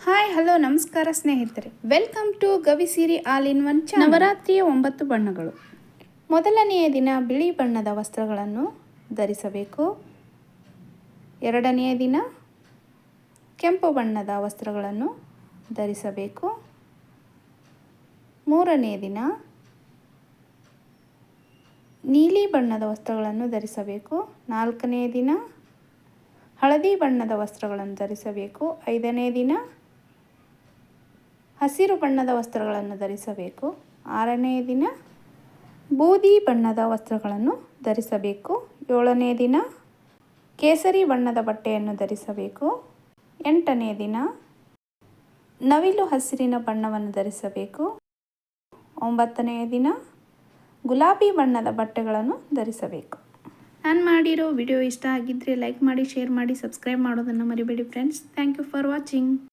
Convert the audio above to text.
Hi hello ನಮಸ್ಕಾರ ಸ್ನೇಹಿತರೆ, welcome to Gavisiri all in one channel. ನವರಾತ್ರಿಯ 9 ಬಣ್ಣಗಳು. ಮೊದಲನೆಯ ದಿನ ಬಿಳಿ ಬಣ್ಣದ ವಸ್ತ್ರಗಳನ್ನು ಧರಿಸಬೇಕು. ಎರಡನೆಯ ದಿನ ಕೆಂಪು ಬಣ್ಣದ ವಸ್ತ್ರಗಳನ್ನು ಧರಿಸಬೇಕು. ಮೂರನೆಯ ದಿನ ನೀಲಿ ಬಣ್ಣದ ವಸ್ತ್ರಗಳನ್ನು ಧರಿಸಬೇಕು. ನಾಲ್ಕನೆಯ ದಿನ ಹಳದಿ ಬಣ್ಣದ ವಸ್ತ್ರಗಳನ್ನು ಧರಿಸಬೇಕು. ಐದನೇ ದಿನ ಹಸಿರು ಬಣ್ಣದ ವಸ್ತ್ರಗಳನ್ನು ಧರಿಸಬೇಕು. ಆರನೇ ದಿನ ಬೂದಿ ಬಣ್ಣದ ವಸ್ತ್ರಗಳನ್ನು ಧರಿಸಬೇಕು. ಏಳನೇ ದಿನ ಕೇಸರಿ ಬಣ್ಣದ ಬಟ್ಟೆಯನ್ನು ಧರಿಸಬೇಕು. ಎಂಟನೇ ದಿನ ನವಿಲು ಹಸಿರಿನ ಬಣ್ಣವನ್ನು ಧರಿಸಬೇಕು. ಒಂಬತ್ತನೆಯ ದಿನ ಗುಲಾಬಿ ಬಣ್ಣದ ಬಟ್ಟೆಗಳನ್ನು ಧರಿಸಬೇಕು. ನಾನು ಮಾಡಿರೋ ವಿಡಿಯೋ ಇಷ್ಟ ಆಗಿದ್ದರೆ ಲೈಕ್ ಮಾಡಿ, ಶೇರ್ ಮಾಡಿ, ಸಬ್ಸ್ಕ್ರೈಬ್ ಮಾಡೋದನ್ನು ಮರಿಬೇಡಿ friends. Thank you for watching.